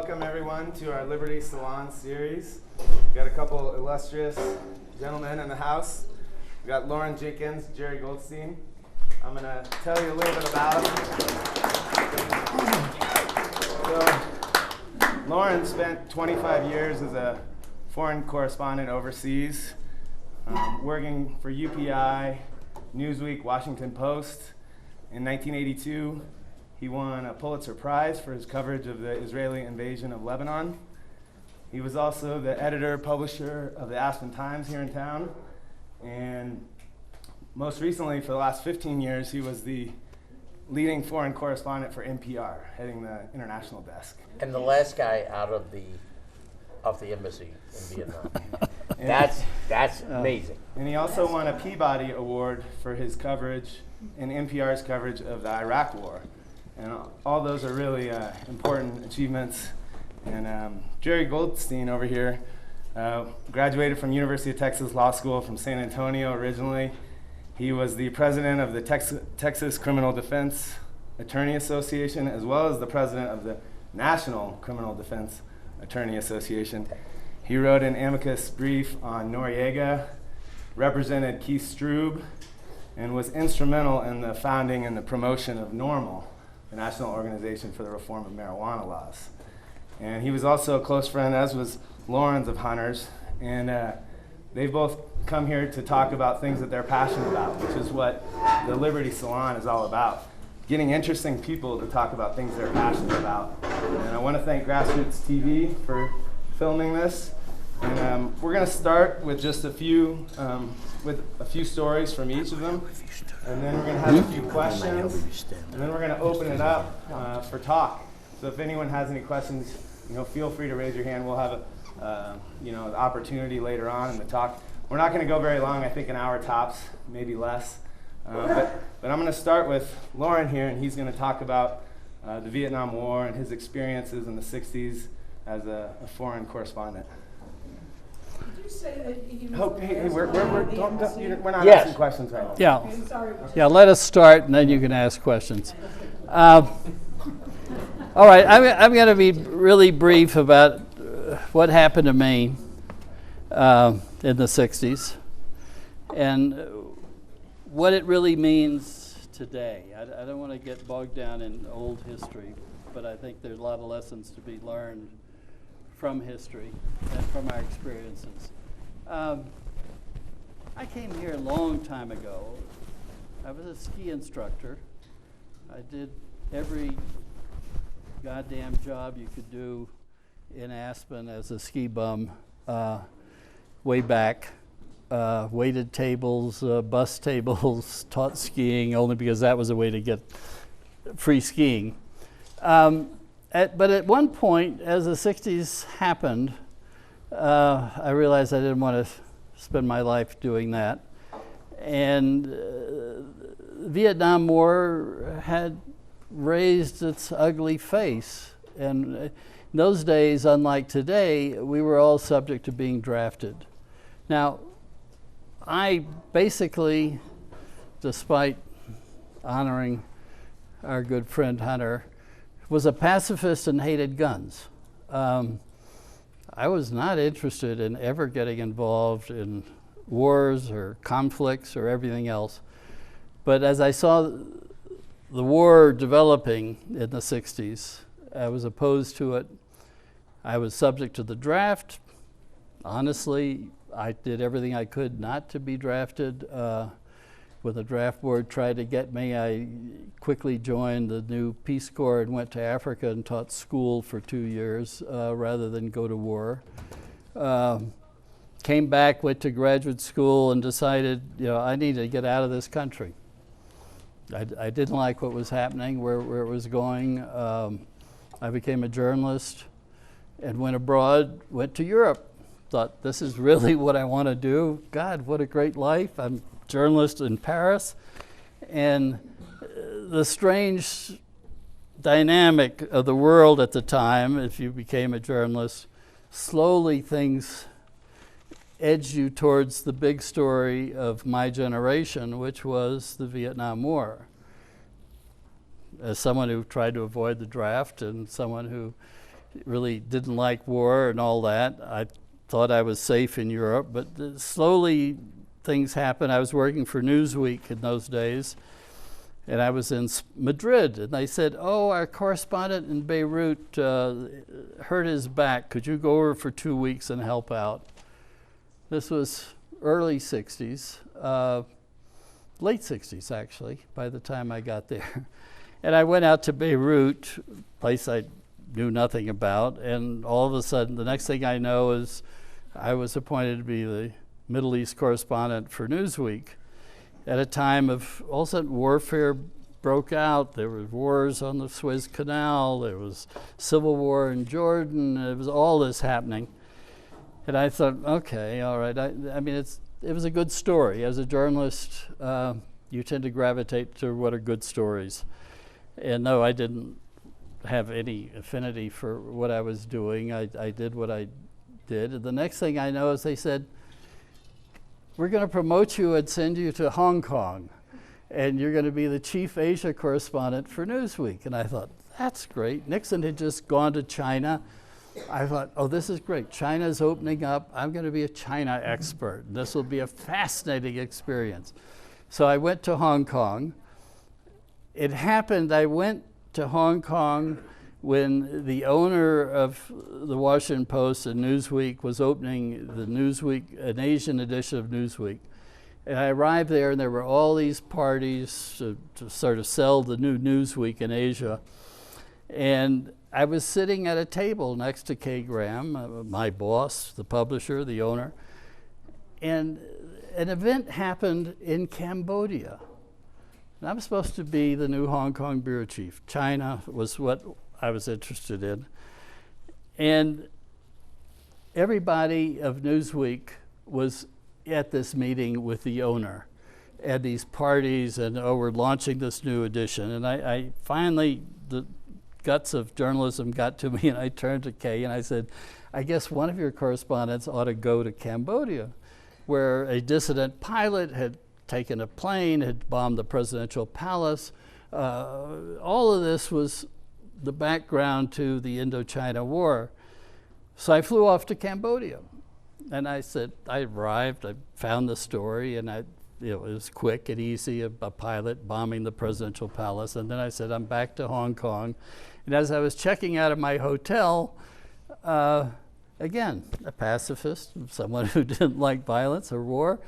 Welcome everyone to our Liberty Salon series. We've got a couple illustrious gentlemen in the house. We've got Loren Jenkins, Gerry Goldstein. I'm going to tell you a little bit about them. So, Loren spent 25 years as a foreign correspondent overseas, working for UPI, Newsweek, Washington Post. In 1982, he won a Pulitzer Prize for his coverage of the Israeli invasion of Lebanon. He was also the editor, publisher of the Aspen Times here in town. And most recently, for the last 15 years, he was the leading foreign correspondent for NPR, heading the international desk. And the last guy out of the embassy in Vietnam. That's amazing. And he also won a Peabody Award for his coverage and NPR's coverage of the Iraq War. And all those are really important achievements. And Gerry Goldstein over here graduated from University of Texas Law School from San Antonio originally. He was the president of the Texas Criminal Defense Attorney Association, as well as the president of the National Criminal Defense Attorney Association. He wrote an amicus brief on Noriega, represented Keith Strube, and was instrumental in the founding and the promotion of NORML, the National Organization for the Reform of Marijuana Laws. And he was also a close friend, as was Loren's, of Hunters. And they've both come here to talk about things that they're passionate about, which is what the Liberty Salon is all about. Getting interesting people to talk about things they're passionate about. And I want to thank Grassroots TV for filming this. And we're going to start with just a few stories from each of them. And then we're going to have a few questions. And then we're going to open it up for talk. So if anyone has any questions, feel free to raise your hand. We'll have the opportunity later on in the talk. We're not going to go very long. I think an hour tops, maybe less. But I'm going to start with Loren here, and he's going to talk about the Vietnam War and his experiences in the 60s as a foreign correspondent. Did you say that he was we're not Yes. asking questions right now. Yeah, Okay, sorry. yeah. Let us start, and then you can ask questions. All right, I'm going to be really brief about what happened to me in the 60s and what it really means today. I don't want to get bogged down in old history, but I think there's a lot of lessons to be learned from history and from our experiences. I came here a long time ago. I was a ski instructor. I did every goddamn job you could do in Aspen as a ski bum way back. Waited tables, bus tables, taught skiing only because that was a way to get free skiing. But at one point, as the 60s happened, I realized I didn't want to spend my life doing that. And the Vietnam War had raised its ugly face. And in those days, unlike today, we were all subject to being drafted. Now, I basically, despite honoring our good friend Hunter, was a pacifist and hated guns. I was not interested in ever getting involved in wars or conflicts or everything else. But as I saw the war developing in the 60s, I was opposed to it. I was subject to the draft. Honestly, I did everything I could not to be drafted. When the draft board tried to get me, I quickly joined the new Peace Corps and went to Africa and taught school for 2 years rather than go to war. Came back, went to graduate school, and decided, I need to get out of this country. I didn't like what was happening, where it was going. I became a journalist and went abroad, went to Europe. Thought, this is really what I want to do. God, what a great life. I'm a journalist in Paris. And the strange dynamic of the world at the time, if you became a journalist, slowly things edged you towards the big story of my generation, which was the Vietnam War. As someone who tried to avoid the draft and someone who really didn't like war and all that. I thought I was safe in Europe, but slowly things happened. I was working for Newsweek in those days, and I was in Madrid, and they said, oh, our correspondent in Beirut hurt his back. Could you go over for 2 weeks and help out? This was early 60s, late 60s actually, by the time I got there. And I went out to Beirut, a place I knew nothing about, and all of a sudden, the next thing I know is I was appointed to be the Middle East correspondent for Newsweek. At a time of, all of a sudden, warfare broke out. There were wars on the Suez Canal. There was civil war in Jordan. It was all this happening. And I thought, okay, all right. I mean, it was a good story. As a journalist, you tend to gravitate to what are good stories. And no, I didn't have any affinity for what I was doing. I did what I did. And the next thing I know is they said, we're going to promote you and send you to Hong Kong, and you're going to be the chief Asia correspondent for Newsweek. And I thought, that's great. Nixon had just gone to China. I thought, oh, this is great. China's opening up. I'm going to be a China expert. This will be a fascinating experience. So I went to Hong Kong. It happened, I went to Hong Kong when the owner of the Washington Post and Newsweek was opening the Newsweek, an Asian edition of Newsweek. And I arrived there, and there were all these parties to sort of sell the new Newsweek in Asia. And I was sitting at a table next to Kay Graham, my boss, the publisher, the owner. And an event happened in Cambodia. And I'm supposed to be the new Hong Kong bureau chief. China was what I was interested in. And everybody of Newsweek was at this meeting with the owner at these parties, and we're launching this new edition. And I finally, the guts of journalism got to me, and I turned to Kay and I said, I guess one of your correspondents ought to go to Cambodia, where a dissident pilot had taken a plane, had bombed the presidential palace. All of this was the background to the Indochina War. So I flew off to Cambodia. And I said, I arrived, I found the story, and it was quick and easy, a pilot bombing the presidential palace. And then I said, I'm back to Hong Kong. And as I was checking out of my hotel, again, a pacifist, someone who didn't like violence or war,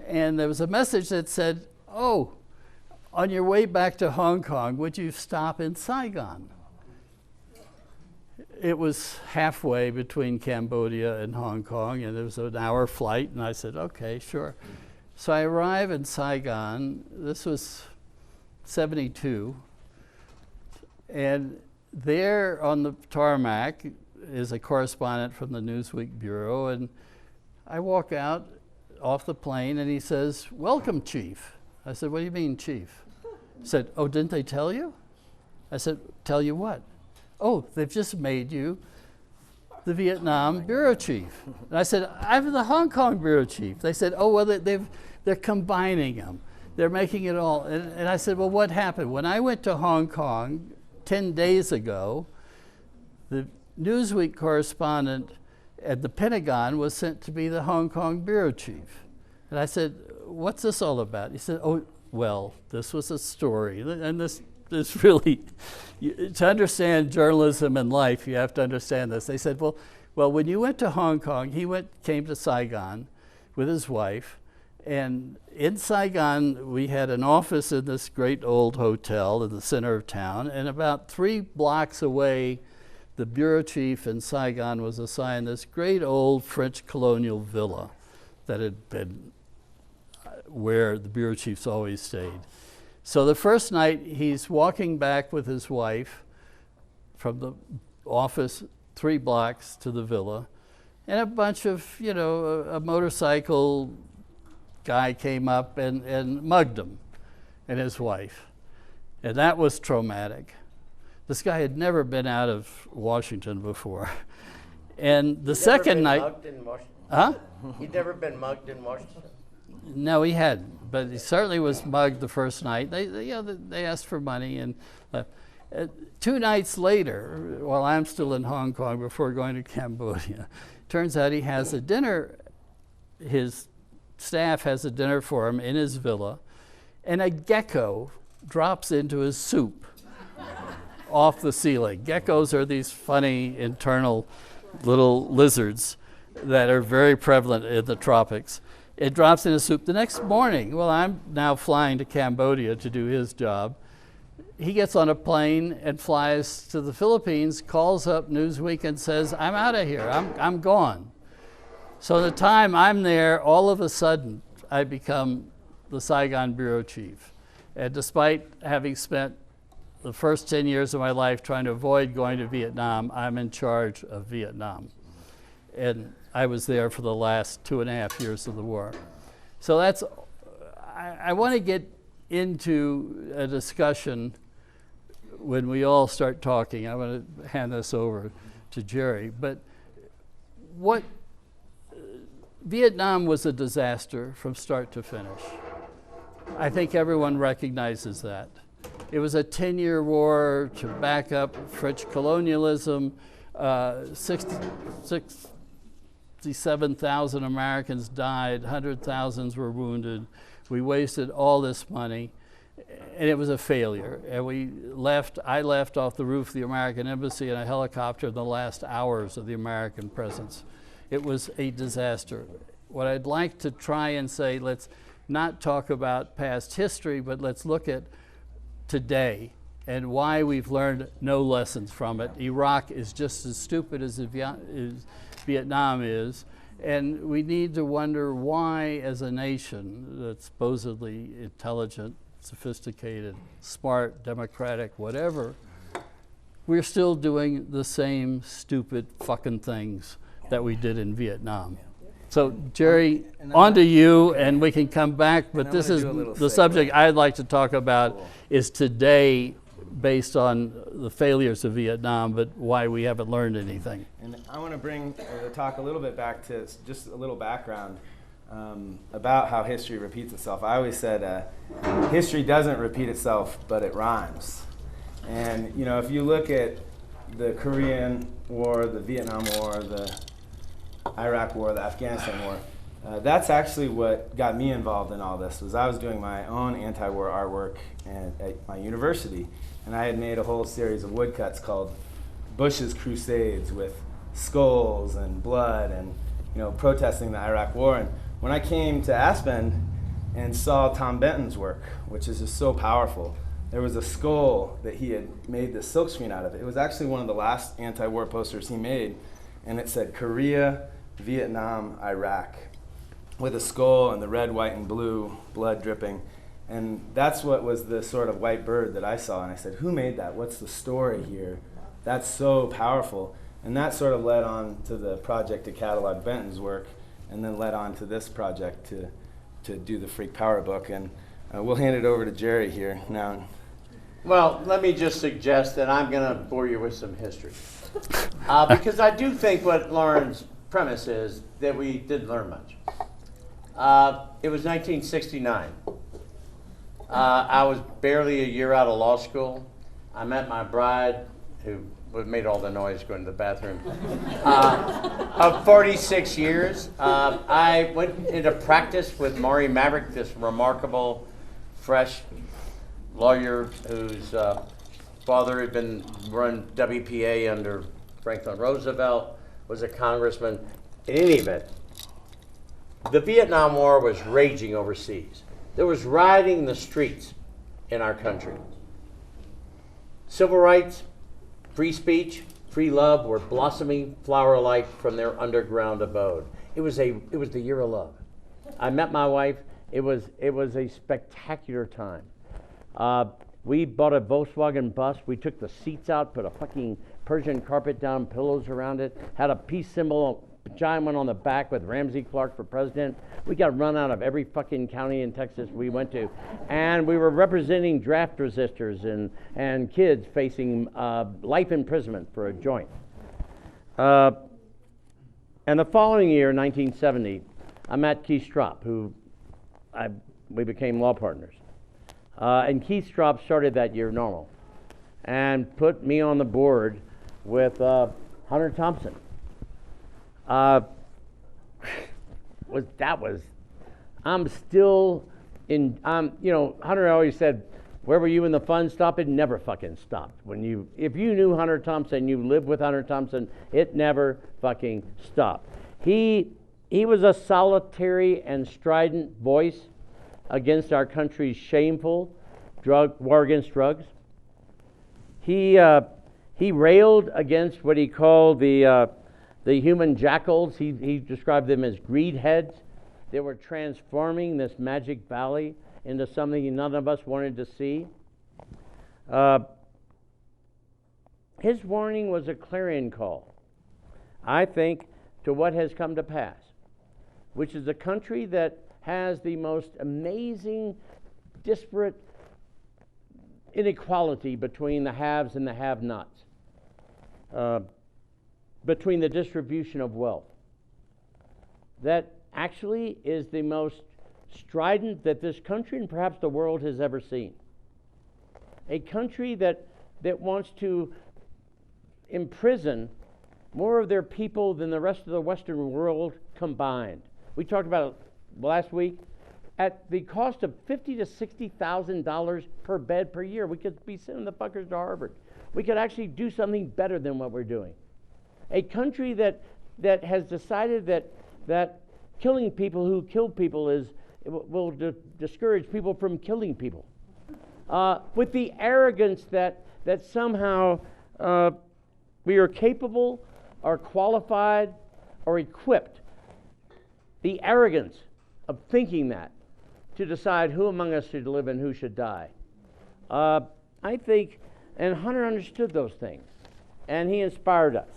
and there was a message that said, oh, on your way back to Hong Kong, would you stop in Saigon? It was halfway between Cambodia and Hong Kong, and it was an hour flight, and I said, okay, sure. So I arrive in Saigon. This was 72, and there on the tarmac is a correspondent from the Newsweek Bureau, and I walk out off the plane, and he says, welcome, Chief. I said, what do you mean, Chief? He said, oh, didn't they tell you? I said, tell you what? Oh, they've just made you the Vietnam bureau chief. And I said, I'm the Hong Kong bureau chief. They said, oh, well, they're combining them. They're making it all. And I said, well, what happened? When I went to Hong Kong 10 days ago, the Newsweek correspondent at the Pentagon was sent to be the Hong Kong bureau chief. And I said, what's this all about? He said, oh, well, this was a story. And this really, to understand journalism and life, you have to understand this. They said, well, when you went to Hong Kong, he came to Saigon with his wife. And in Saigon, we had an office in this great old hotel in the center of town. And about 3 blocks away, the bureau chief in Saigon was assigned this great old French colonial villa that had been where the bureau chiefs always stayed. So the first night, he's walking back with his wife from the office 3 blocks to the villa, and a bunch of, a motorcycle guy came up and mugged him and his wife. And that was traumatic. This guy had never been out of Washington before. And the second night... Mugged in Washington? Huh? He'd never been mugged in Washington? No, he hadn't, but he certainly was mugged the first night. They asked for money and left. 2 nights later, while I'm still in Hong Kong before going to Cambodia, turns out he has a dinner, his staff has a dinner for him in his villa, and a gecko drops into his soup off the ceiling. Geckos are these funny internal little lizards that are very prevalent in the tropics. It drops in his soup. The next morning, well, I'm now flying to Cambodia to do his job. He gets on a plane and flies to the Philippines, calls up Newsweek and says, I'm out of here, I'm gone. So the time I'm there, all of a sudden, I become the Saigon bureau chief. And despite having spent the first 10 years of my life trying to avoid going to Vietnam, I'm in charge of Vietnam. And I was there for the last 2.5 years of the war. So that's, I want to get into a discussion when we all start talking. I want to hand this over to Gerry. But Vietnam was a disaster from start to finish. I think everyone recognizes that. It was a 10-year war to back up French colonialism. 67,000 Americans died, 100,000 were wounded. We wasted all this money, and it was a failure. And I left off the roof of the American Embassy in a helicopter in the last hours of the American presence. It was a disaster. What I'd like to try and say, let's not talk about past history, but let's look at today and why we've learned no lessons from it. Iraq is just as stupid as Vietnam is, and we need to wonder why, as a nation that's supposedly intelligent, sophisticated, smart, democratic, whatever, we're still doing the same stupid fucking things that we did in Vietnam. So, Gerry, on to you, and we can come back, but this is the subject I'd like to talk about is today, based on the failures of Vietnam, but why we haven't learned anything. And I want to bring the talk a little bit back to just a little background about how history repeats itself. I always said history doesn't repeat itself, but it rhymes. And you know, if you look at the Korean War, the Vietnam War, the Iraq War, the Afghanistan War, that's actually what got me involved in all this. Was I was doing my own anti-war artwork at my university, and I had made a whole series of woodcuts called Bush's Crusades with skulls and blood and, you know, protesting the Iraq War. And when I came to Aspen and saw Tom Benton's work, which is just so powerful, there was a skull that he had made the silkscreen out of. It was actually one of the last anti-war posters he made, and it said Korea, Vietnam, Iraq, with a skull and the red, white, and blue blood dripping. And that's what was the sort of white bird that I saw. And I said, who made that? What's the story here? That's so powerful. And that sort of led on to the project to catalog Benton's work, and then led on to this project to do the Freak Power book. And we'll hand it over to Gerry here now. Well, let me just suggest that I'm going to bore you with some history. Because I do think what Loren's premise is that we didn't learn much. It was 1969. I was barely a year out of law school. I met my bride, who made all the noise going to the bathroom, of 46 years. I went into practice with Maury Maverick, this remarkable, fresh lawyer whose father had been run WPA under Franklin Roosevelt, was a congressman. In any event, the Vietnam War was raging overseas. There was rioting in the streets in our country. Civil rights, free speech, free love were blossoming flower-like from their underground abode. It was the year of love. I met my wife. It was a spectacular time. We bought a Volkswagen bus. We took the seats out, put a fucking Persian carpet down, pillows around it, had a peace symbol, giant one on the back with Ramsey Clark for president. We got run out of every fucking county in Texas we went to. And we were representing draft resistors and kids facing life imprisonment for a joint. And the following year, 1970, I met Keith Stropp, we became law partners. And Keith Stropp started that year normal. and put me on the board with Hunter Thompson. I'm still in, Hunter always said, where were you when the fun stopped? It never fucking stopped. If you knew Hunter Thompson, you lived with Hunter Thompson, it never fucking stopped. He was a solitary and strident voice against our country's shameful war against drugs. He railed against what he called the human jackals. He described them as greed heads. They were transforming this magic valley into something none of us wanted to see. His warning was a clarion call, I think, to what has come to pass, which is a country that has the most amazing, disparate inequality between the haves and the have-nots, between the distribution of wealth. That actually is the most strident that this country and perhaps the world has ever seen. A country that wants to imprison more of their people than the rest of the Western world combined. We talked about it last week. At the cost of $50,000 to $60,000 per bed per year, we could be sending the fuckers to Harvard. We could actually do something better than what we're doing. A country that has decided that killing people who kill people will discourage people from killing people. With the arrogance that somehow we are capable or qualified or equipped, the arrogance of thinking that, to decide who among us should live and who should die. I think, and Hunter understood those things, and he inspired us.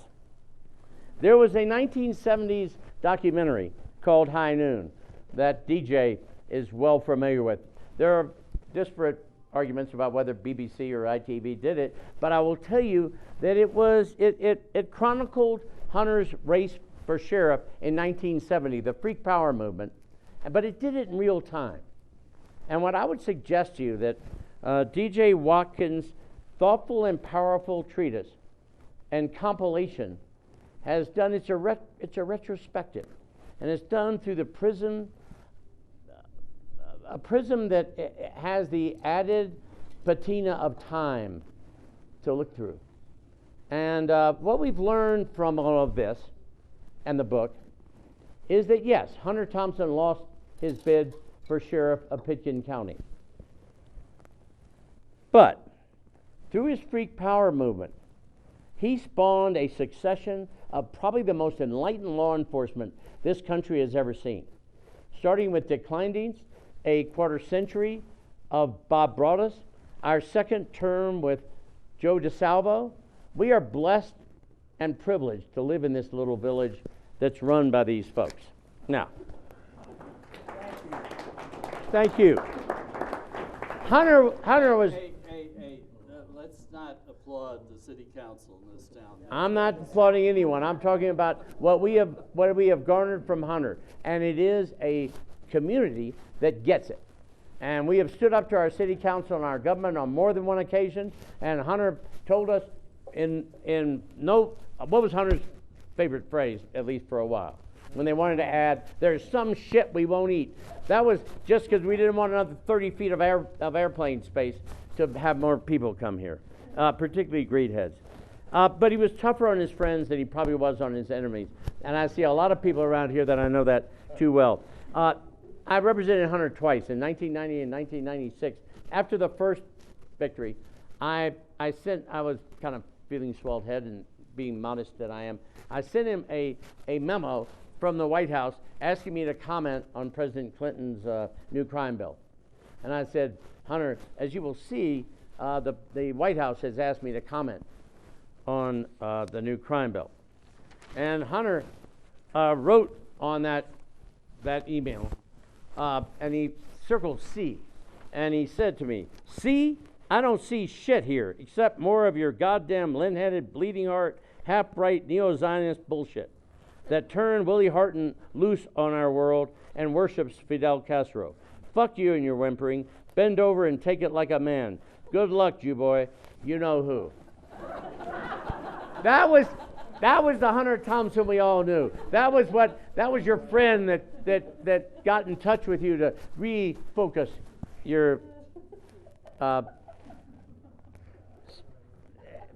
There was a 1970s documentary called High Noon that DJ is well familiar with. There are disparate arguments about whether BBC or ITV did it, but I will tell you that it chronicled Hunter's race for sheriff in 1970, the Freak Power movement, but it did it in real time. And what I would suggest to you that DJ Watkins' thoughtful and powerful treatise and compilation has done, it's a retrospective, and it's done through the prism, a prism that has the added patina of time to look through. And what we've learned from all of this and the book is that yes, Hunter Thompson lost his bid for sheriff of Pitkin County. But through his Freak Power movement, he spawned a succession of probably the most enlightened law enforcement this country has ever seen. Starting with Dick Kleindienst, a quarter century of Bob Broadus, our second term with Joe DeSalvo. We are blessed and privileged to live in this little village that's run by these folks. Now, thank you. Hunter was... Hey, let's not applaud the city council in this town. I'm not applauding anyone. I'm talking about what we have garnered from Hunter. And it is a community that gets it. And we have stood up to our city council and our government on more than one occasion. And Hunter told us what was Hunter's favorite phrase, at least for a while, when they wanted to add, there's some shit we won't eat. That was just because we didn't want another 30 feet of airplane space to have more people come here, particularly greedheads. But he was tougher on his friends than he probably was on his enemies. And I see a lot of people around here that I know that too well. I represented Hunter twice, in 1990 and 1996. After the first victory, I was kind of feeling swelled head and being modest that I am. I sent him a memo from the White House asking me to comment on President Clinton's new crime bill. And I said, Hunter, as you will see, the White House has asked me to comment on the new crime bill. And Hunter wrote on that email, and he circled C, and he said to me, C, I don't see shit here except more of your goddamn lint-headed, bleeding heart, half-right neo-Zionist bullshit that turned Willie Horton loose on our world and worships Fidel Castro. Fuck you and your whimpering. Bend over and take it like a man. Good luck, you boy. You know who. That was the Hunter Thompson we all knew. That was your friend that got in touch with you to refocus your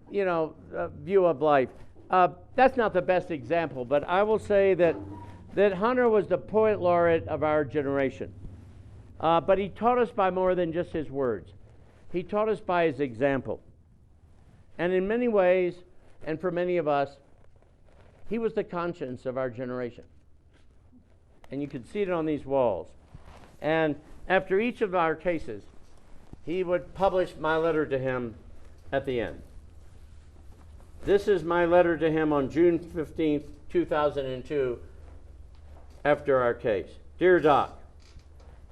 view of life. That's not the best example, but I will say that Hunter was the poet laureate of our generation. But he taught us by more than just his words. He taught us by his example. And in many ways, and for many of us, he was the conscience of our generation. And you can see it on these walls. And after each of our cases, he would publish my letter to him at the end. This is my letter to him on June 15th, 2002, after our case. Dear Doc,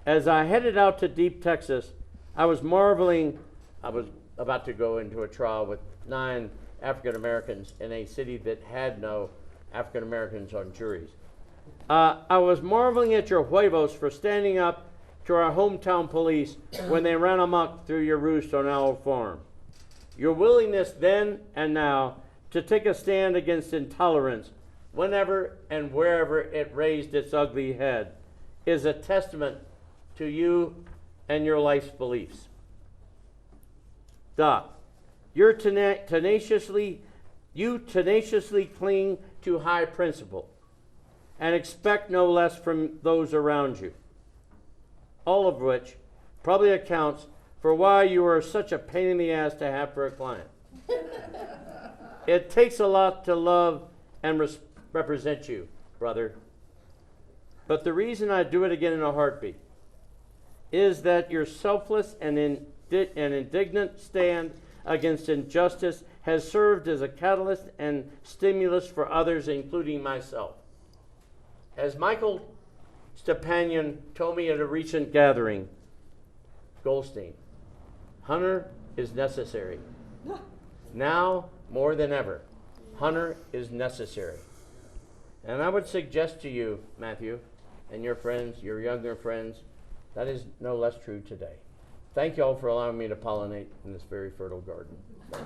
as I headed out to deep Texas, I was marveling. I was about to go into a trial with 9 African Americans in a city that had no African Americans on juries. I was marveling at your huevos for standing up to our hometown police when they ran amok through your roost on our farm. Your willingness then and now to take a stand against intolerance whenever and wherever it raised its ugly head is a testament to you and your life's beliefs. Doc, you tenaciously cling to high principle and expect no less from those around you, all of which probably accounts for why you are such a pain in the ass to have for a client. It takes a lot to love and represent you, brother. But the reason I do it again in a heartbeat is that your selfless and indignant stand against injustice has served as a catalyst and stimulus for others, including myself. As Michael Stepanian told me at a recent gathering, Goldstein, Hunter is necessary. Now, more than ever, Hunter is necessary. And I would suggest to you, Matthew, and your friends, your younger friends, that is no less true today. Thank you all for allowing me to pollinate in this very fertile garden. What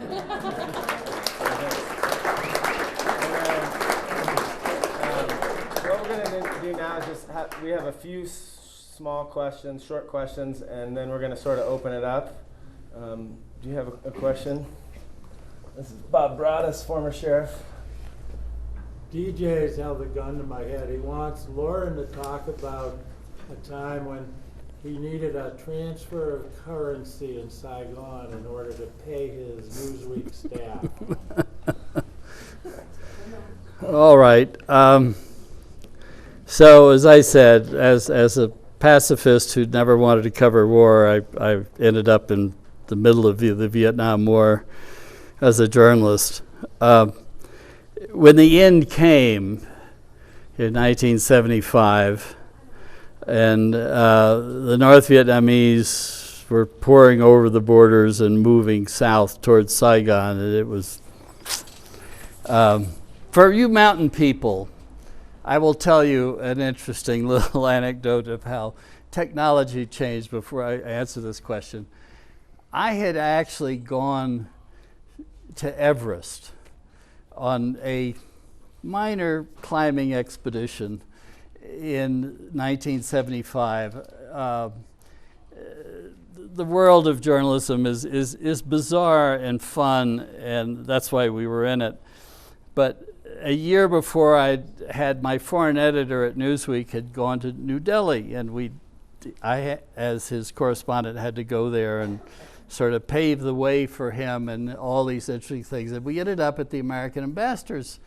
we're going to do now is we have a few small questions, short questions, and then we're going to sort of open it up. Do you have a question? This is Bob Broadus, former sheriff. DJ's held a gun to my head. He wants Loren to talk about a time when he needed a transfer of currency in Saigon in order to pay his Newsweek staff. All right. So as I said, as a pacifist who never wanted to cover war, I ended up in the middle of the Vietnam War as a journalist. When the end came in 1975, and the North Vietnamese were pouring over the borders and moving south towards Saigon, and it was, for you mountain people, I will tell you an interesting little anecdote of how technology changed before I answer this question. I had actually gone to Everest on a minor climbing expedition in 1975. The world of journalism is bizarre and fun, and that's why we were in it. But a year before, I had my foreign editor at Newsweek had gone to New Delhi, and I, as his correspondent, had to go there and sort of pave the way for him and all these interesting things. And we ended up at the American ambassador's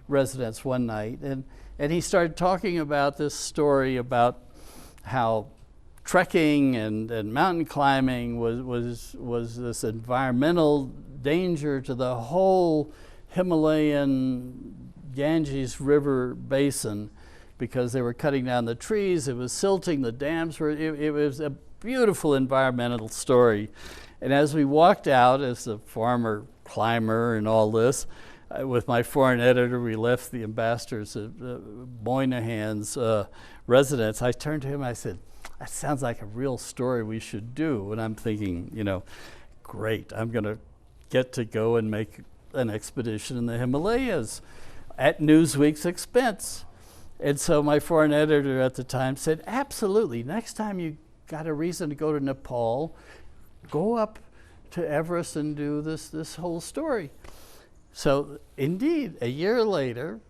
residence one night, and he started talking about this story about how trekking and mountain climbing was this environmental danger to the whole Himalayan Ganges River basin because they were cutting down the trees, it was silting, the dams were, it was a beautiful environmental story. And as we walked out as a former climber and all this, with my foreign editor, we left the ambassador's Moynihan's residence. I turned to him and I said, that sounds like a real story we should do. And I'm thinking, great, I'm going to get to go and make an expedition in the Himalayas at Newsweek's expense. And so my foreign editor at the time said, absolutely, next time you got a reason to go to Nepal, go up to Everest and do this whole story. So indeed, a year later,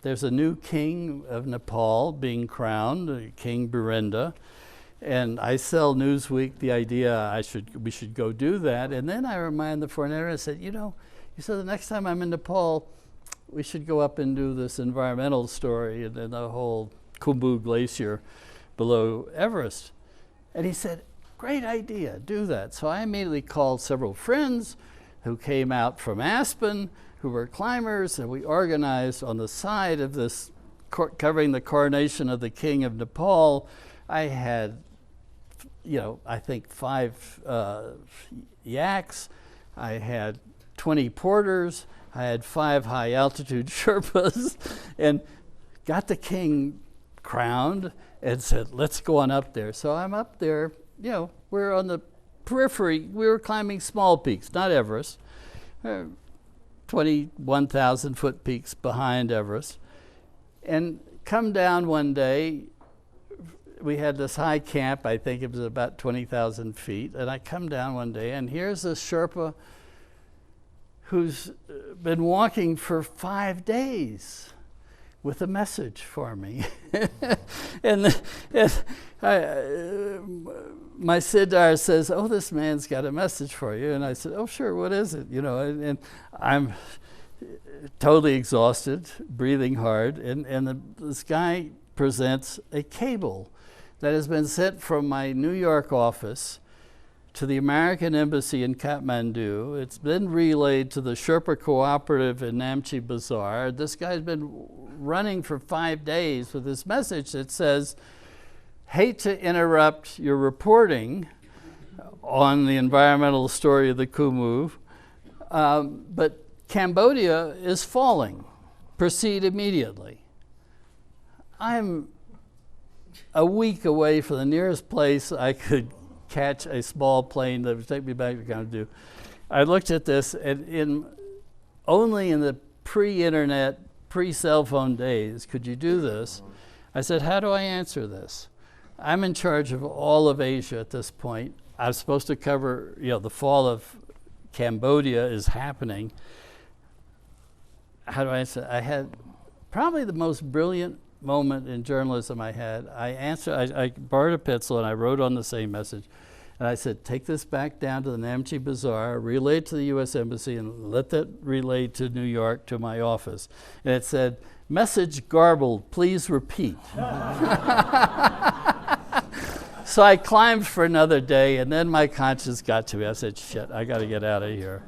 there's a new king of Nepal being crowned, King Birenda, and I sell Newsweek the idea we should go do that. And then I remind the foreign editor, I said, you said the next time I'm in Nepal, we should go up and do this environmental story and then the whole Khumbu Glacier below Everest. And he said, great idea, do that. So I immediately called several friends who came out from Aspen, who were climbers, and we organized on the side of this, covering the coronation of the King of Nepal. I had, I think 5 yaks, I had 20 porters, I had 5 high altitude Sherpas, and got the king crowned and said, let's go on up there. So I'm up there, we're on the periphery, we were climbing small peaks, not Everest, 21,000 foot peaks behind Everest. And come down one day, we had this high camp, I think it was about 20,000 feet, and I come down one day and here's a Sherpa who's been walking for 5 days with a message for me. and my Siddhar says, oh, this man's got a message for you. And I said, oh, sure, what is it? And I'm totally exhausted, breathing hard, and this guy presents a cable that has been sent from my New York office to the American Embassy in Kathmandu. It's been relayed to the Sherpa Cooperative in Namche Bazaar. This guy's been running for 5 days with this message that says, hate to interrupt your reporting on the environmental story of the Khumbu, but Cambodia is falling. Proceed immediately. I'm a week away from the nearest place I could catch a small plane that would take me back to Kathmandu. I looked at this, and only in the pre-internet, pre-cell phone days could you do this. I said, how do I answer this? I'm in charge of all of Asia at this point. I was supposed to cover, the fall of Cambodia is happening. How do I answer? I had probably the most brilliant moment in journalism I had. I borrowed a pencil and I wrote on the same message. And I said, take this back down to the Namche Bazaar, relay it to the U.S. Embassy, and let that relay to New York to my office. And it said, message garbled, please repeat. So I climbed for another day, and then my conscience got to me. I said, shit, I got to get out of here.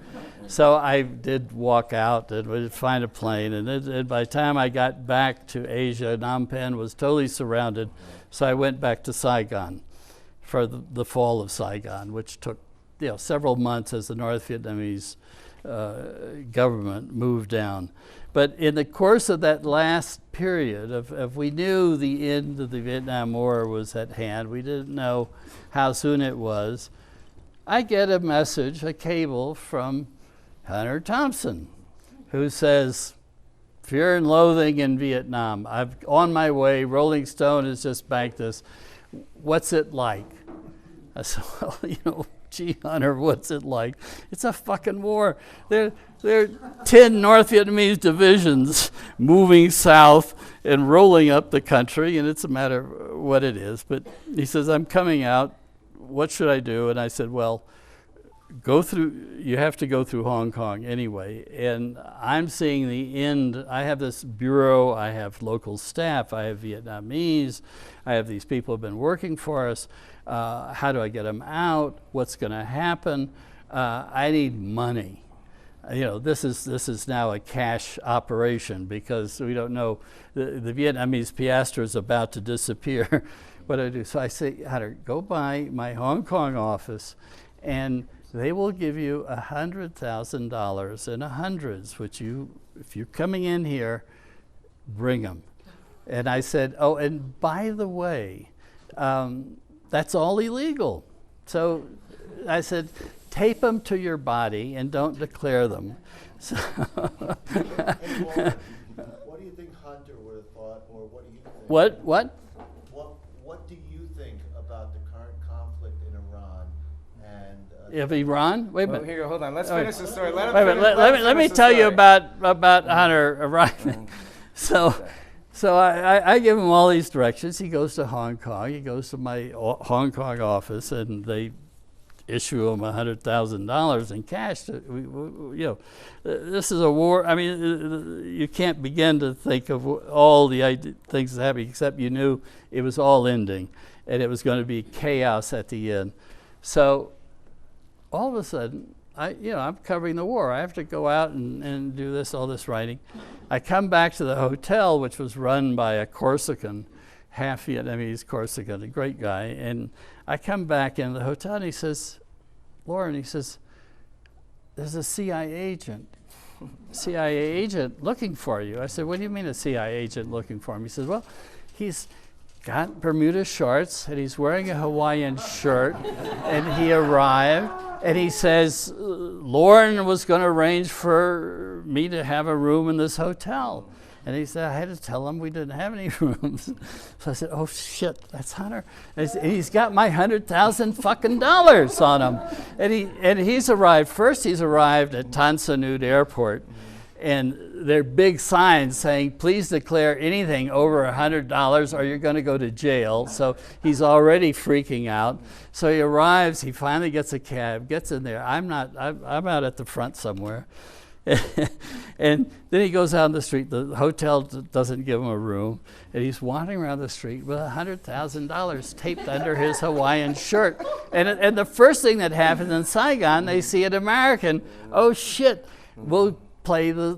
So I did walk out and would find a plane, and by the time I got back to Asia, Phnom Penh was totally surrounded. So I went back to Saigon for the fall of Saigon, which took several months as the North Vietnamese government moved down. But in the course of that last period of we knew the end of the Vietnam War was at hand, we didn't know how soon it was, I get a message, a cable from Hunter Thompson, who says, Fear and Loathing in Vietnam. I'm on my way, Rolling Stone has just banked this. What's it like? I said, well, gee, Hunter, what's it like? It's a fucking war. There are 10 North Vietnamese divisions moving south and rolling up the country, and it's a matter of what it is. But he says, I'm coming out. What should I do? And I said, well, you have to go through Hong Kong anyway. And I'm seeing the end. I have this bureau, I have local staff, I have Vietnamese, I have these people who have been working for us. How do I get them out? What's going to happen? I need money. This is now a cash operation because we don't know. The Vietnamese piastre is about to disappear. What do I do? So I say, Hunter, go by my Hong Kong office, and they will give you $100,000 in hundreds, which if you're coming in here, bring them. And I said, oh, and by the way, that's all illegal. So I said, tape them to your body and don't declare them. So Hey, Loren, what do you think Hunter would have thought, or what do you think? what? What do you think about the current conflict in Iran and? If Iran? Wait a Well, minute. here, hold on. Let's All right. finish the story. Let him Wait a finish, minute. Let me tell you about Hunter arriving. So I give him all these directions. He goes to Hong Kong. He goes to my Hong Kong office, and they issue him $100,000 in cash. This is a war. I mean, you can't begin to think of all the things that happened, except you knew it was all ending, and it was going to be chaos at the end. So all of a sudden, I'm covering the war. I have to go out and do all this writing. I come back to the hotel, which was run by a Corsican, half Vietnamese Corsican, a great guy. And I come back in the hotel, and he says, Loren, he says, there's a CIA agent looking for you. I said, what do you mean a CIA agent looking for him? He says, well, he's got Bermuda shorts, and he's wearing a Hawaiian shirt, and he arrived, and he says, Loren was going to arrange for me to have a room in this hotel. And he said, I had to tell him we didn't have any rooms. So I said, oh shit, that's Hunter. And he's got my $100,000 fucking dollars on him. And he's arrived, first he's arrived at Tan Son Nhut Airport, and there are big signs saying, please declare anything over $100 or you're going to go to jail. So he's already freaking out. So he arrives, he finally gets a cab, gets in there. I'm out at the front somewhere. And then he goes out on the street. The hotel doesn't give him a room. And he's wandering around the street with $100,000 taped under his Hawaiian shirt. And the first thing that happens in Saigon, they see an American. Oh shit, we'll play the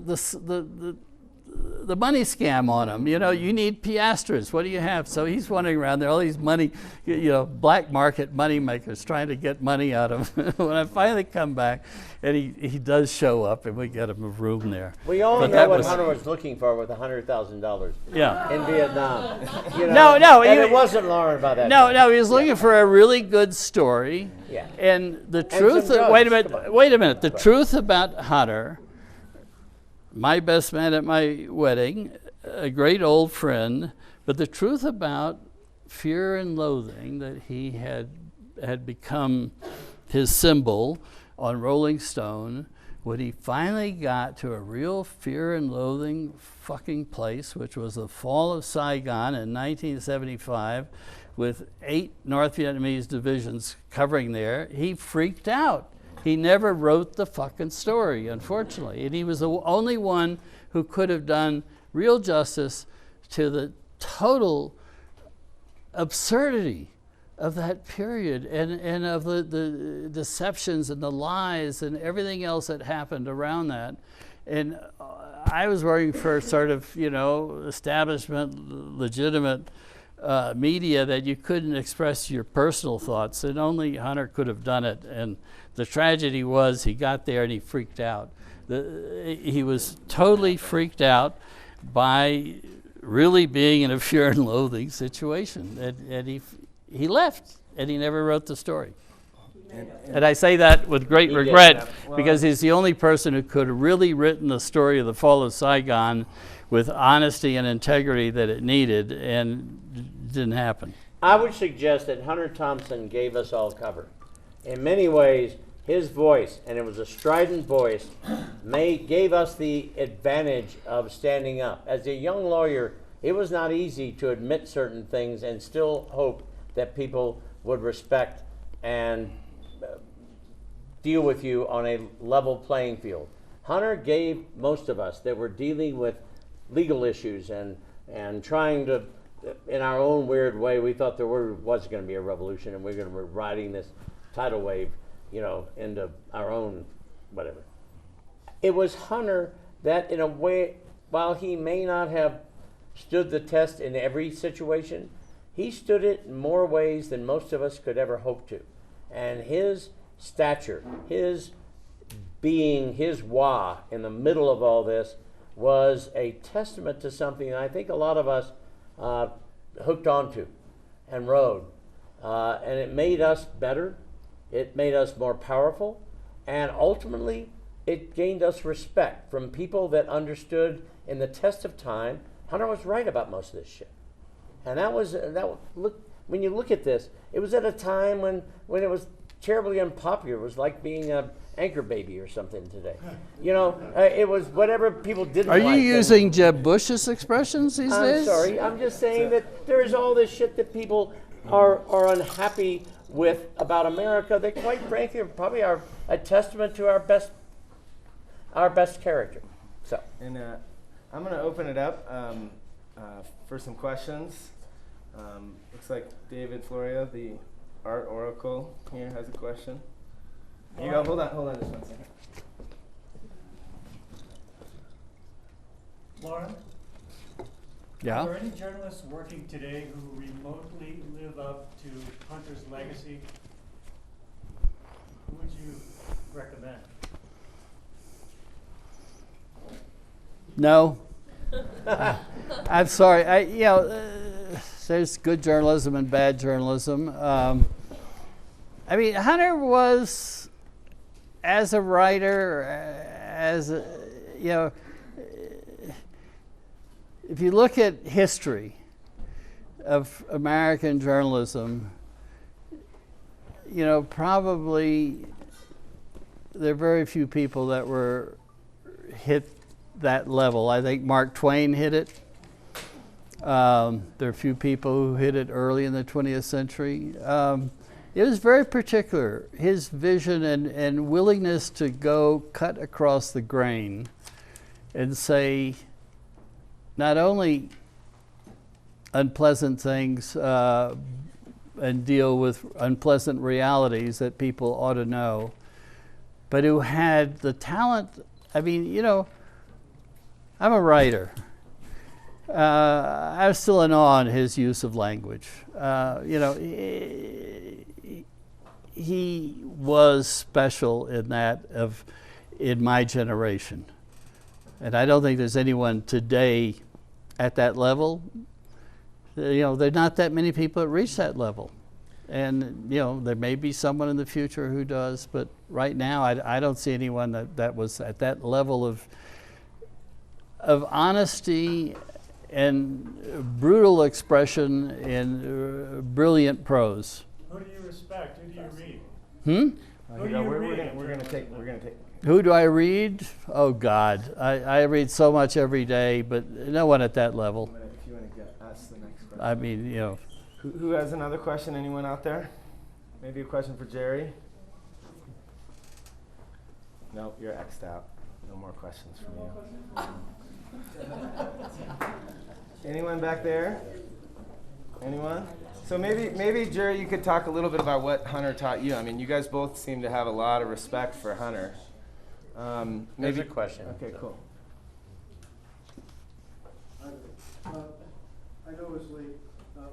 money scam on him. You need piastres. What do you have? So he's wandering around there, all these money, black market money makers trying to get money out of him. When I finally come back, and he does show up, and we get him a room there. We all know what Hunter was looking for with $100,000. Yeah. In Vietnam. No. And it wasn't Loren by that time. No, he was looking for a really good story. Yeah. And the truth. some drugs. Wait a minute. The truth about Hunter, my best man at my wedding, a great old friend, but the truth about Fear and Loathing, that he had become his symbol on Rolling Stone, when he finally got to a real Fear and Loathing fucking place, which was the fall of Saigon in 1975, with 8 North Vietnamese divisions covering there, he freaked out. He never wrote the fucking story, unfortunately. And he was the only one who could have done real justice to the total absurdity of that period and of the deceptions and the lies and everything else that happened around that. And I was working for sort of, establishment, legitimate media that you couldn't express your personal thoughts, and only Hunter could have done it. And the tragedy was he got there and he freaked out. He was totally freaked out by really being in a Fear and Loathing situation. And he left, and he never wrote the story. And I say that with great regret, because he's the only person who could have really written the story of the fall of Saigon with honesty and integrity that it needed, and it didn't happen. I would suggest that Hunter Thompson gave us all cover. In many ways, his voice, and it was a strident voice, gave us the advantage of standing up. As a young lawyer, it was not easy to admit certain things and still hope that people would respect and deal with you on a level playing field. Hunter gave most of us that were dealing with legal issues and trying to, in our own weird way, we thought there was going to be a revolution, and we were going to be riding this tidal wave, into our own whatever. It was Hunter that, in a way, while he may not have stood the test in every situation, he stood it in more ways than most of us could ever hope to. And his stature, his being, his wa in the middle of all this was a testament to something I think a lot of us hooked onto and rode. And it made us better. It made us more powerful, and ultimately, it gained us respect from people that understood in the test of time, Hunter was right about most of this shit. And look, when you look at this, it was at a time when it was terribly unpopular. It was like being a anchor baby or something today. You know, it was whatever people didn't like. Are you using Jeb Bush's expressions these days? I'm sorry. I'm just saying that there is all this shit that people are unhappy with about America that, quite frankly, probably are a testament to our best character. So. And I'm going to open it up for some questions. Looks like David Florio, the art oracle here, has a question. Here you go. Hold on just 1 second. Loren? Yeah? Are there any journalists working today who remotely live up to Hunter's legacy? Who would you recommend? No. I'm sorry. There's good journalism and bad journalism. I mean, Hunter was, as a writer, if you look at history of American journalism, probably there are very few people that were hit that level. I think Mark Twain hit it. There are a few people who hit it early in the 20th century. It was very particular. His vision and willingness to go cut across the grain and say not only unpleasant things and deal with unpleasant realities that people ought to know, but who had the talent. I mean, I'm a writer. I was still in awe in his use of language. He was special in that in my generation. And I don't think there's anyone today at that level. There are not that many people that reach that level. And, there may be someone in the future who does, but right now I don't see anyone that was at that level of honesty and brutal expression in brilliant prose. Who do you respect? Who do you read? Who do you read? We're gonna take. Who do I read? Oh God, I read so much every day, but no one at that level. If you want to ask the next question. I mean, Who has another question? Anyone out there? Maybe a question for Gerry? No, you're X'd out. No more questions from you. Anyone back there? Anyone? So maybe Gerry, you could talk a little bit about what Hunter taught you. I mean, you guys both seem to have a lot of respect for Hunter. There's a question. Okay, cool. I know it's late, but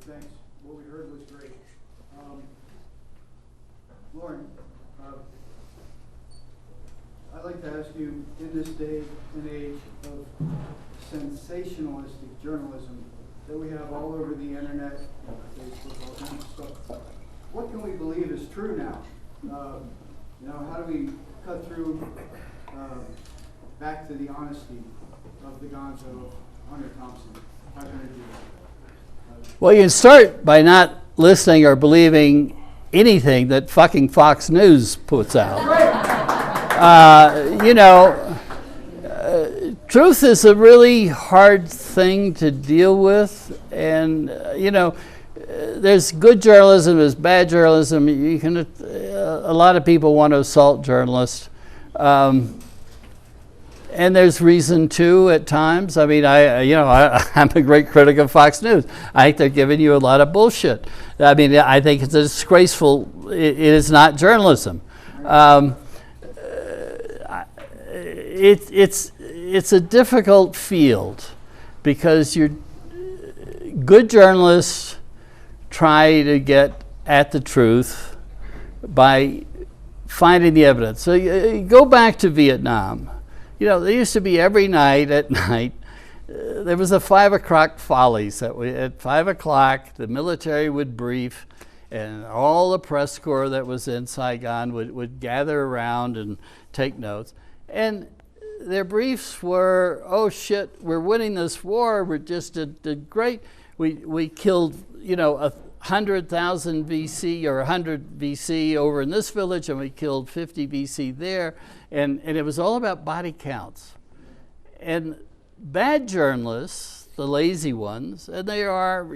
thanks. What we heard was great. Loren, I'd like to ask you, in this day and age of sensationalistic journalism that we have all over the internet, Facebook, all kinds of stuff, what can we believe is true now? How do we cut through back to the honesty of the Gonzo of Hunter Thompson? How can we do that? well, you can start by not listening or believing anything that fucking Fox News puts out. Truth is a really hard thing to deal with, and there's good journalism, there's bad journalism. A lot of people want to assault journalists, and there's reason to at times. I mean, I'm a great critic of Fox News. I think they're giving you a lot of bullshit. I mean, I think it's disgraceful. It is not journalism. It's a difficult field because good journalists try to get at the truth by finding the evidence. So you go back to Vietnam. There used to be every night at night, there was a 5 o'clock follies. At 5 o'clock, the military would brief, And all the press corps that was in Saigon would gather around and take notes. And their briefs were, oh shit, we're winning this war, we just did great. We killed, 100,000 VC or 100 VC over in this village, and we killed 50 VC there. And it was all about body counts. And bad journalists, the lazy ones, and they are,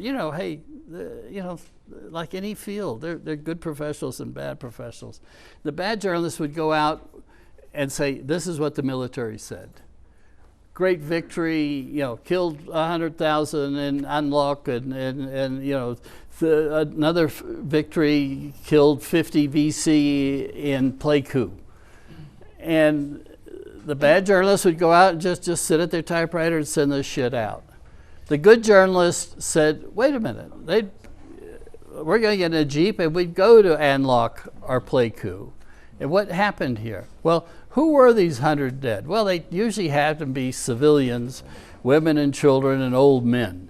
like any field, they're good professionals and bad professionals. The bad journalists would go out and say, this is what the military said. Great victory, killed 100,000 in Unlock, and another victory killed 50 VC in Pleiku. And the bad journalists would go out and just sit at their typewriter and send this shit out. The good journalists said, wait a minute, we're going to get in a Jeep and we'd go to Anlock or Pleiku. And what happened here? Well, who were these 100 dead? Well, they usually had to be civilians, women and children and old men.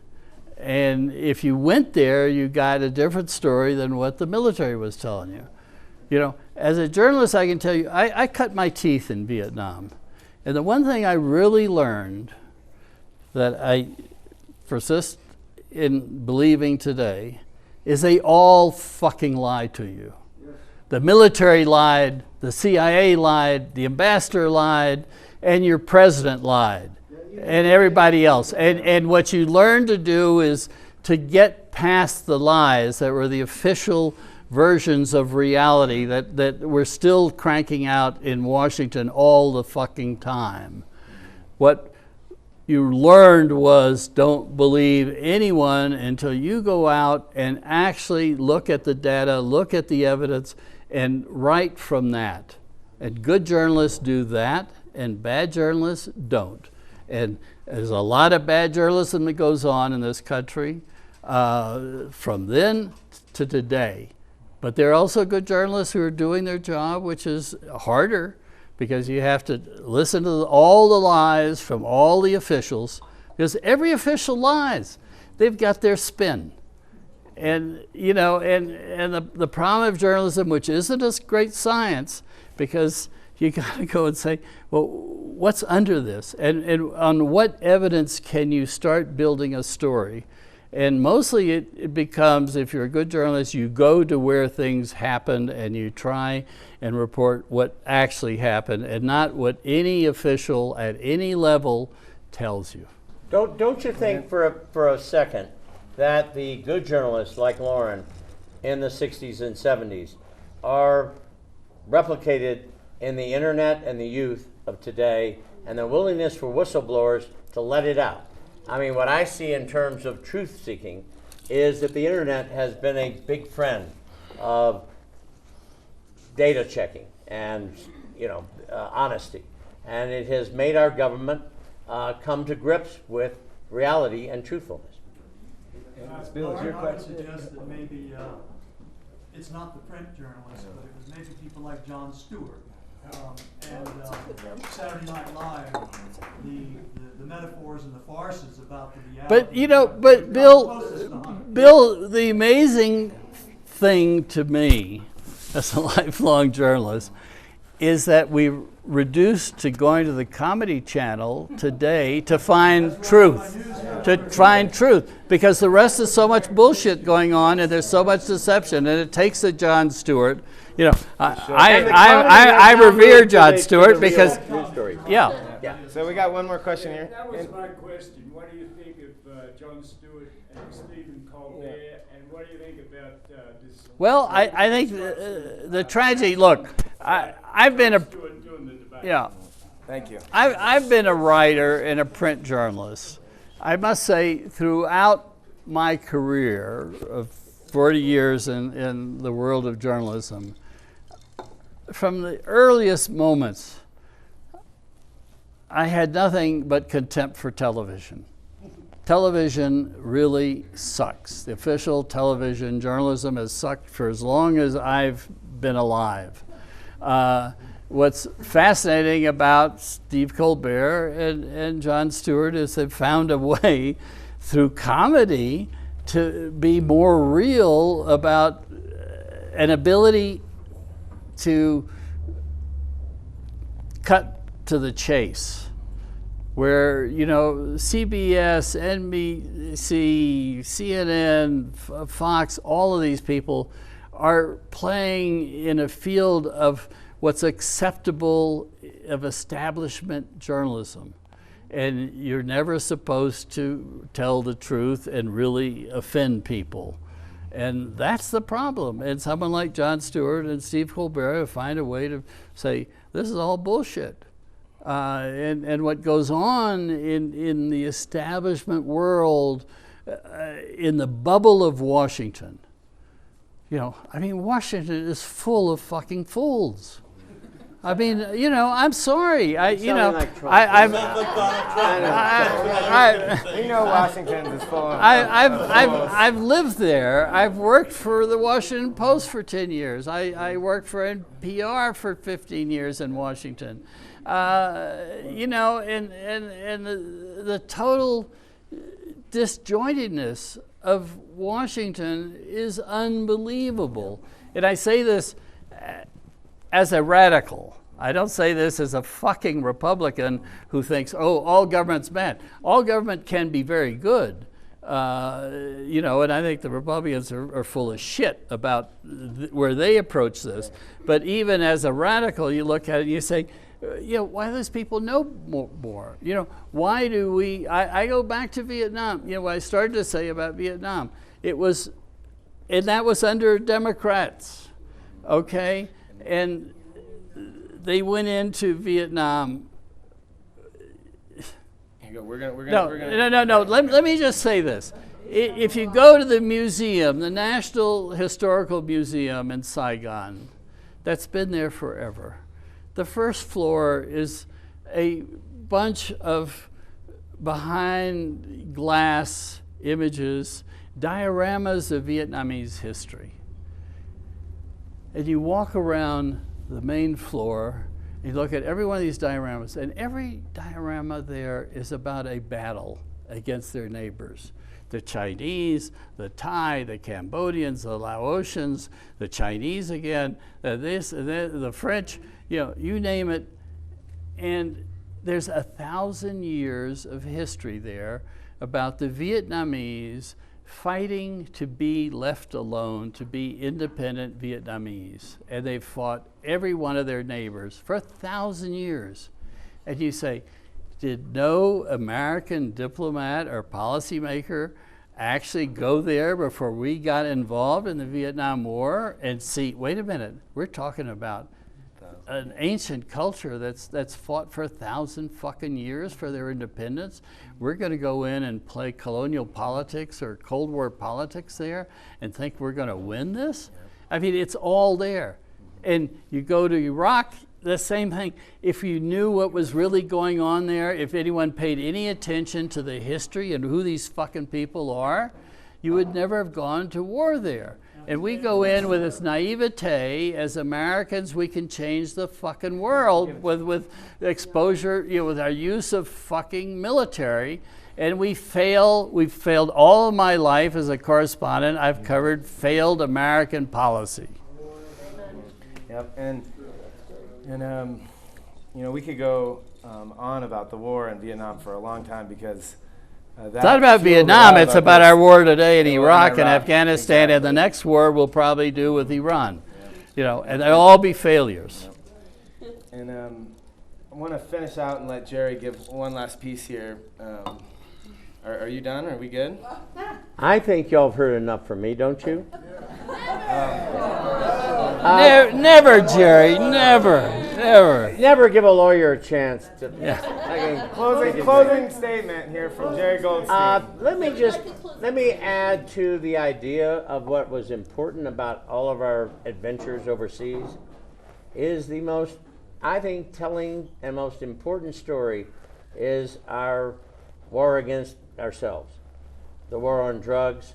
And if you went there, you got a different story than what the military was telling you. As a journalist, I can tell you, I cut my teeth in Vietnam. And the one thing I really learned that I persist in believing today is they all fucking lie to you. Yes. The military lied, the CIA lied, the ambassador lied, and your president lied, and everybody else. And what you learn to do is to get past the lies that were the official versions of reality that we're still cranking out in Washington all the fucking time. What you learned was don't believe anyone until you go out and actually look at the data, look at the evidence, and write from that. And good journalists do that, and bad journalists don't. And there's a lot of bad journalism that goes on in this country from then to today. But there are also good journalists who are doing their job, which is harder, because you have to listen to all the lies from all the officials, because every official lies. They've got their spin. And, the problem of journalism, which isn't a great science, because you got to go and say, well, what's under this? And on what evidence can you start building a story? And mostly it becomes, if you're a good journalist, you go to where things happened and you try and report what actually happened and not what any official at any level tells you. Don't you think for a second that the good journalists like Loren in the 60s and 70s are replicated in the internet and the youth of today, and the willingness for whistleblowers to let it out? I mean, what I see in terms of truth seeking is that the internet has been a big friend of data checking and honesty, and it has made our government come to grips with reality and truthfulness. Bill, it's your I would question. suggest that maybe it's not the print journalists, but it was maybe people like Jon Stewart and Saturday Night Live, the metaphors and the farces about the reality. But Bill, the amazing thing to me as a lifelong journalist is that we reduced to going to the Comedy Channel today to find truth. Because the rest is so much bullshit going on, and there's so much deception, and it takes a Jon Stewart. I revere Jon Stewart because, yeah. So we got one more question here. That was my question. What do you think of Jon Stewart and Stephen Colbert, and what do you think about this? Well, I think the tragedy. Look, I've been a Thank you. I've been a writer and a print journalist. I must say, throughout my career of 40 years in the world of journalism, from the earliest moments, I had nothing but contempt for television. Television really sucks. The official television journalism has sucked for as long as I've been alive. What's fascinating about Steve Colbert and Jon Stewart is they've found a way through comedy to be more real about an ability to cut to the chase, where, you know, CBS, NBC, CNN, Fox, all of these people are playing in a field of what's acceptable of establishment journalism. And you're never supposed to tell the truth and really offend people. And that's the problem. And someone like Jon Stewart and Steve Colbert find a way to say, this is all bullshit. And what goes on in the establishment world, in the bubble of Washington, you know, I mean, Washington is full of fucking fools. I mean, you know, I'm sorry. Like You know, Washington is full of. I've lived there. I've worked for the Washington Post for 10 years. I worked for NPR for 15 years in Washington. You know, and the total disjointedness of Washington is unbelievable. And I say this as a radical. I don't say this as a fucking Republican who thinks, oh, all government's bad. All government can be very good. You know, and I think the Republicans are full of shit about where they approach this. But even as a radical, you look at it and you say, you know, why do those people know more? You know, why do we, I go back to Vietnam. You know, what I started to say about Vietnam, and that was under Democrats, okay? And they went into Vietnam. No. Let me just say this. If you go to the museum, the National Historical Museum in Saigon, that's been there forever. The first floor is a bunch of behind glass images, dioramas of Vietnamese history. And you walk around the main floor, you look at every one of these dioramas, and every diorama there is about a battle against their neighbors. The Chinese, the Thai, the Cambodians, the Laotians, the Chinese again, the French, you know, you name it. And there's 1,000 years of history there about the Vietnamese fighting to be left alone, to be independent Vietnamese. And they've fought every one of their neighbors for 1,000 years. And you say, did no American diplomat or policymaker actually go there before we got involved in the Vietnam War and see, wait a minute, we're talking about an ancient culture that's fought for 1,000 fucking years for their independence. We're going to go in and play colonial politics or Cold War politics there and think we're going to win this? I mean, it's all there. And you go to Iraq, the same thing. If you knew what was really going on there, if anyone paid any attention to the history and who these fucking people are, you would never have gone to war there. And we go in with this naivete, as Americans, we can change the fucking world with exposure, you know, with our use of fucking military. And we fail. We've failed all of my life as a correspondent. I've covered failed American policy. Yep, and you know, we could go on about the war in Vietnam for a long time because it's not about Vietnam, it's about our war today in Iraq and Afghanistan, exactly. And the next war we'll probably do with Iran. Yeah. You know, and they'll all be failures. Yep. And I want to finish out and let Gerry give one last piece here. Are you done? Are we good? I think y'all have heard enough from me, don't you? Never, Gerry, never. Never give a lawyer a chance to. Yeah. Closing statement here from Gerry Goldstein. Let me add to the idea of what was important about all of our adventures overseas. Is the most, I think, telling and most important story is our war against ourselves, the war on drugs,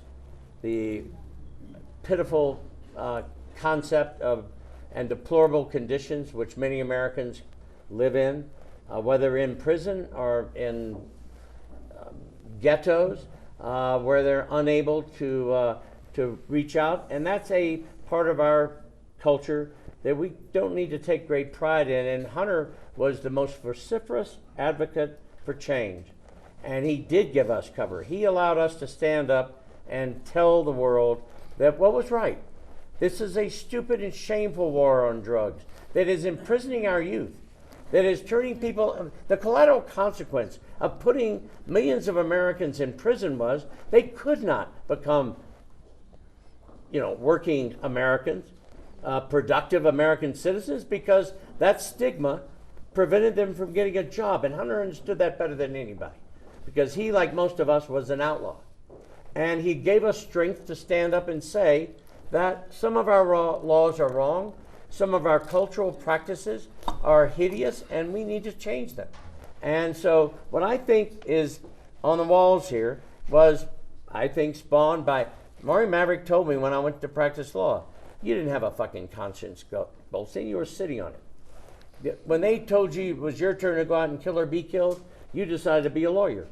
the pitiful concept of and deplorable conditions which many Americans live in, whether in prison or in ghettos, where they're unable to reach out, and that's a part of our culture that we don't need to take great pride in. And Hunter was the most vociferous advocate for change. And he did give us cover. He allowed us to stand up and tell the world that what was right. This is a stupid and shameful war on drugs that is imprisoning our youth, that is turning people. The collateral consequence of putting millions of Americans in prison was they could not become, working Americans, productive American citizens, because that stigma prevented them from getting a job. And Hunter understood that better than anybody, because he, like most of us, was an outlaw. And he gave us strength to stand up and say that some of our laws are wrong, some of our cultural practices are hideous, and we need to change them. And so what I think is on the walls here was, I think, spawned by, Maury Maverick told me when I went to practice law, you didn't have a fucking conscience, Goldstein, you were sitting on it. When they told you it was your turn to go out and kill or be killed, you decided to be a lawyer.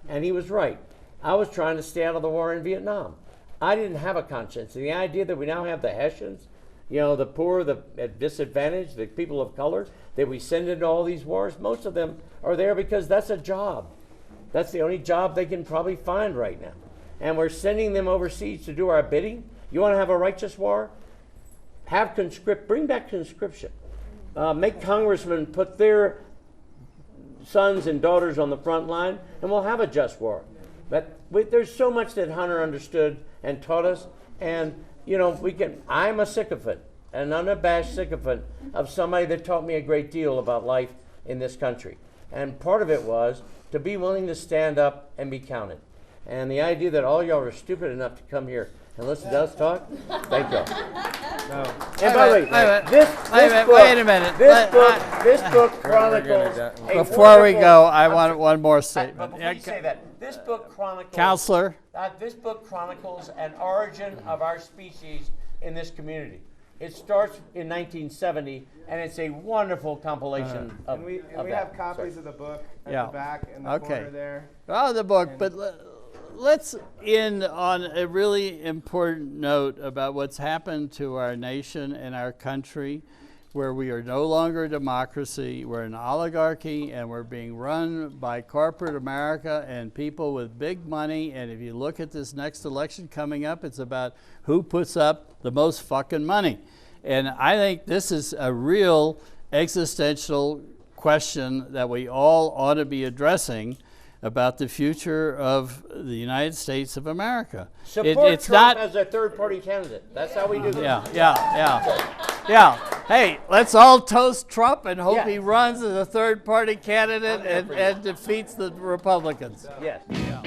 And he was right. I was trying to stay out of the war in Vietnam. I didn't have a conscience. And the idea that we now have the Hessians, the poor, the disadvantaged, the people of color, that we send into all these wars, most of them are there because that's a job. That's the only job they can probably find right now. And we're sending them overseas to do our bidding. You want to have a righteous war? Bring back conscription. Make congressmen put their sons and daughters on the front line, and we'll have a just war. But there's so much that Hunter understood and taught us, and I'm a sycophant, an unabashed sycophant of somebody that taught me a great deal about life in this country. And part of it was to be willing to stand up and be counted. And the idea that all y'all are stupid enough to come here and listen to us talk, thank y'all. No. And by the way, wait a minute. This book chronicles. Before we go, I want one more statement. But before you say that, this book chronicles. Counselor. This book chronicles an origin of our species in this community. It starts in 1970, and it's a wonderful compilation of And we that. have copies of the book at the back in the corner there. Oh, the book, but let's end on a really important note about what's happened to our nation and our country, where we are no longer a democracy, we're an oligarchy, and we're being run by corporate America and people with big money. And if you look at this next election coming up, it's about who puts up the most fucking money. And I think this is a real existential question that we all ought to be addressing about the future of the United States of America. Support it's Trump not as a third-party candidate. That's how we do this. Yeah. Hey, let's all toast Trump and hope he runs as a third-party candidate and defeats the Republicans. Yes. Yeah.